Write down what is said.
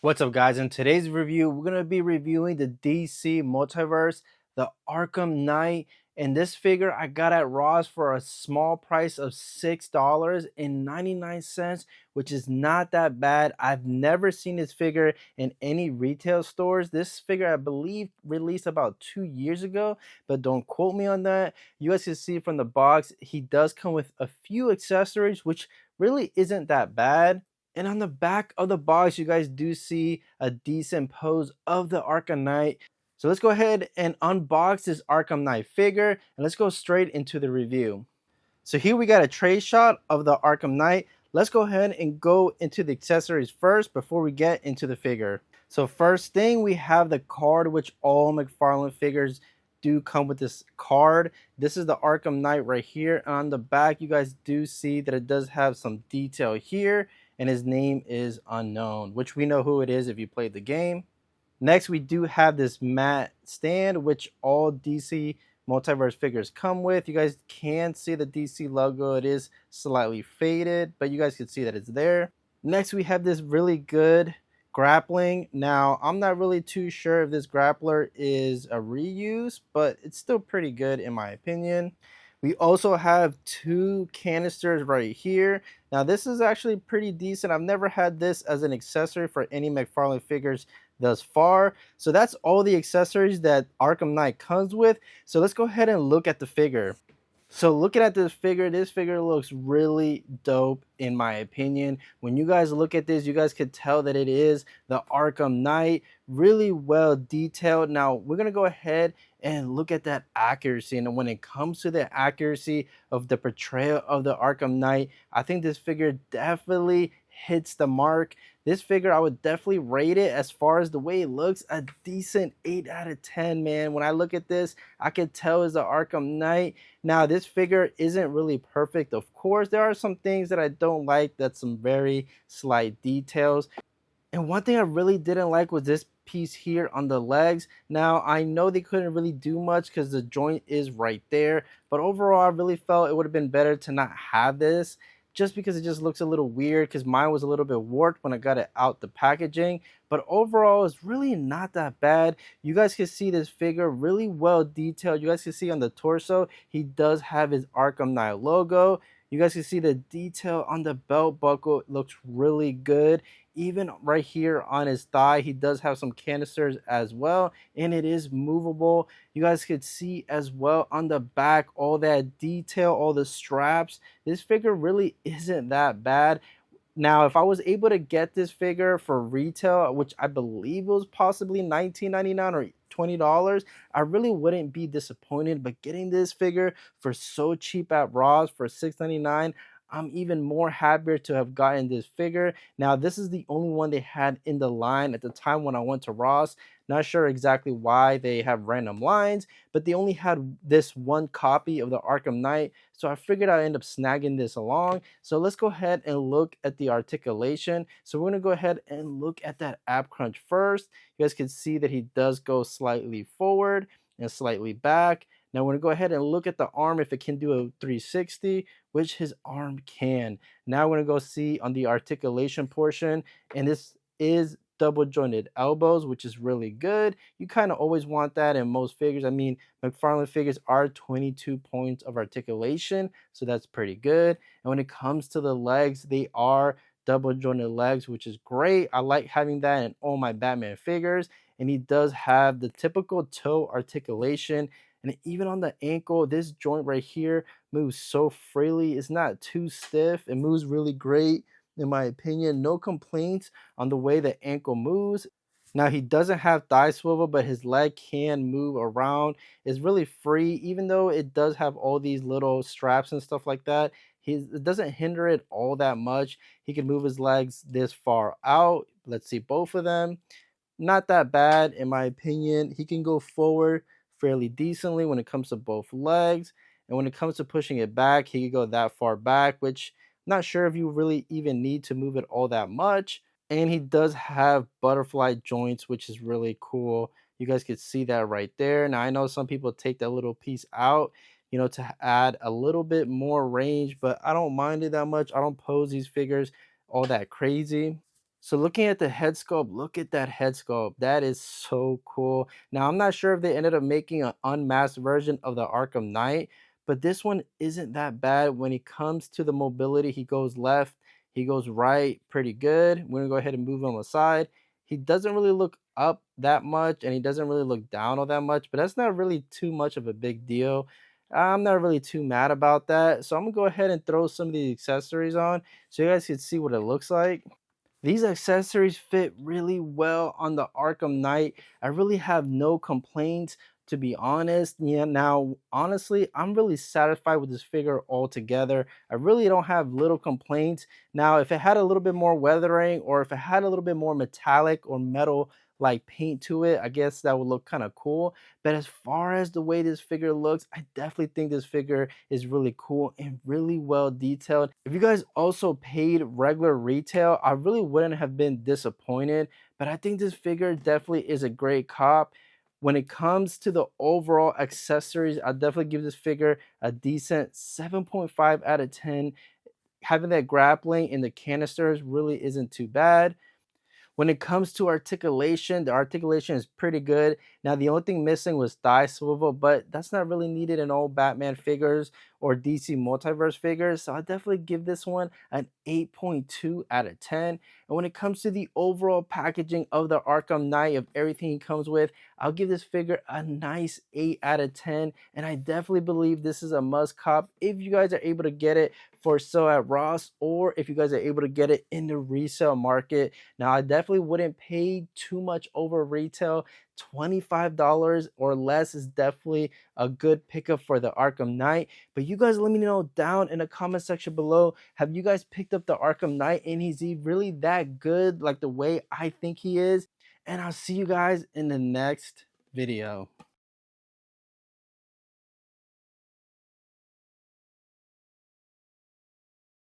What's up, guys? In today's review, we're going to be reviewing the DC Multiverse, the Arkham Knight. And this figure I got at Ross for a small price of $6.99, which is not that bad. I've never seen this figure in any retail stores. This figure, I believe, released about 2 years ago, but don't quote me on that. You guys can see from the box, he does come with a few accessories, which really isn't that bad. And on the back of the box, you guys do see a decent pose of the Arkham Knight. So let's go ahead and unbox this Arkham Knight figure, and let's go straight into the review. So here we got a trade shot of the Arkham Knight. Let's go ahead and go into the accessories first before we get into the figure. So first thing, we have the card, which all McFarlane figures do come with this card. This is the Arkham Knight right here. On the back, you guys do see that it does have some detail here, and his name is unknown, which we know who it is if you played the game. Next, we do have this matte stand, which all DC Multiverse figures come with. You guys can see the DC logo. It is slightly faded, but you guys can see that it's there. Next, we have this really good grappling. Now, I'm not really too sure if this grappler is a reuse, but it's still pretty good in my opinion. We also have two canisters right here. Now, this is actually pretty decent. I've never had this as an accessory for any McFarlane figures thus far. So that's all the accessories that Arkham Knight comes with. So let's go ahead and look at the figure. So looking at this figure looks really dope in my opinion. When you guys look at this, you guys could tell that it is the Arkham Knight, really well detailed. Now we're gonna go ahead and look at that accuracy. And when it comes to the accuracy of the portrayal of the Arkham Knight, I think this figure definitely hits the mark. This figure, I would definitely rate it, as far as the way it looks, a decent 8 out of 10, man. When I look at this, I can tell it's the Arkham Knight. Now, this figure isn't really perfect, of course. There are some things that I don't like, that's some very slight details. And one thing I really didn't like was this piece here on the legs. Now, I know they couldn't really do much because the joint is right there, but overall, I really felt it would have been better to not have this, just because it just looks a little weird, because mine was a little bit warped when I got it out the packaging. But overall, it's really not that bad. You guys can see this figure really well detailed. You guys can see on the torso, he does have his Arkham Knight logo. You guys can see the detail on the belt buckle. It looks really good. Even right here on his thigh, he does have some canisters as well, and it is movable. You guys could see as well on the back, all that detail, all the straps. This figure really isn't that bad. Now, if I was able to get this figure for retail, which I believe was possibly $19.99 or $20, I really wouldn't be disappointed. But getting this figure for so cheap at Ross for $6.99, I'm even more happier to have gotten this figure. Now, this is the only one they had in the line at the time when I went to Ross. Not sure exactly why they have random lines, but they only had this one copy of the Arkham Knight. So I figured I'd end up snagging this along. So let's go ahead and look at the articulation. So we're going to go ahead and look at that ab crunch first. You guys can see that he does go slightly forward and slightly back. Now we're going to go ahead and look at the arm if it can do a 360, which his arm can. Now we're going to go see on the articulation portion, and this is double jointed elbows, which is really good. You kind of always want that in most figures. I mean, McFarlane figures are 22 points of articulation, so that's pretty good. And when it comes to the legs, they are double jointed legs, which is great. I like having that in all my Batman figures. And he does have the typical toe articulation. And even on the ankle, this joint right here moves so freely. It's not too stiff. It moves really great, in my opinion. No complaints on the way the ankle moves. Now, he doesn't have thigh swivel, but his leg can move around. It's really free, even though it does have all these little straps and stuff like that. It doesn't hinder it all that much. He can move his legs this far out. Let's see both of them. Not that bad, in my opinion. He can go forward fairly decently when it comes to both legs. And when it comes to pushing it back, he can go that far back, which I'm not sure if you really even need to move it all that much. And he does have butterfly joints, which is really cool. You guys can see that right there. Now, I know some people take that little piece out, to add a little bit more range, but I don't mind it that much. I don't pose these figures all that crazy. So looking at the head sculpt, look at that head sculpt. That is so cool. Now I'm not sure if they ended up making an unmasked version of the Arkham Knight, but this one isn't that bad when it comes to the mobility. He goes left, he goes right, pretty good. We're gonna go ahead and move him aside. He doesn't really look up that much and he doesn't really look down all that much, but that's not really too much of a big deal. I'm not really too mad about that. So I'm gonna go ahead and throw some of the accessories on so you guys can see what it looks like. These accessories fit really well on the Arkham Knight. I really have no complaints, to be honest. Yeah, now honestly, I'm really satisfied with this figure altogether. I really don't have little complaints. Now, if it had a little bit more weathering or if it had a little bit more metallic or metal like paint to it, I guess that would look kind of cool. But as far as the way this figure looks, I definitely think this figure is really cool and really well detailed. If you guys also paid regular retail, I really wouldn't have been disappointed. But I think this figure definitely is a great cop. When it comes to the overall accessories, I'll definitely give this figure a decent 7.5 out of 10. Having that grappling in the canisters really isn't too bad. When it comes to articulation, the articulation is pretty good. Now, the only thing missing was thigh swivel, but that's not really needed in all Batman figures or DC Multiverse figures. So I definitely give this one an 8.2 out of 10. And when it comes to the overall packaging of the Arkham Knight, of everything he comes with, I'll give this figure a nice 8 out of 10. And I definitely believe this is a must cop if you guys are able to get it for sale at Ross, or if you guys are able to get it in the resale market. Now, I definitely wouldn't pay too much over retail. $25 or less is definitely a good pickup for the Arkham Knight. But you guys let me know down in the comment section below. Have you guys picked up the Arkham Knight, and is he really that good like the way I think he is? And I'll see you guys in the next video.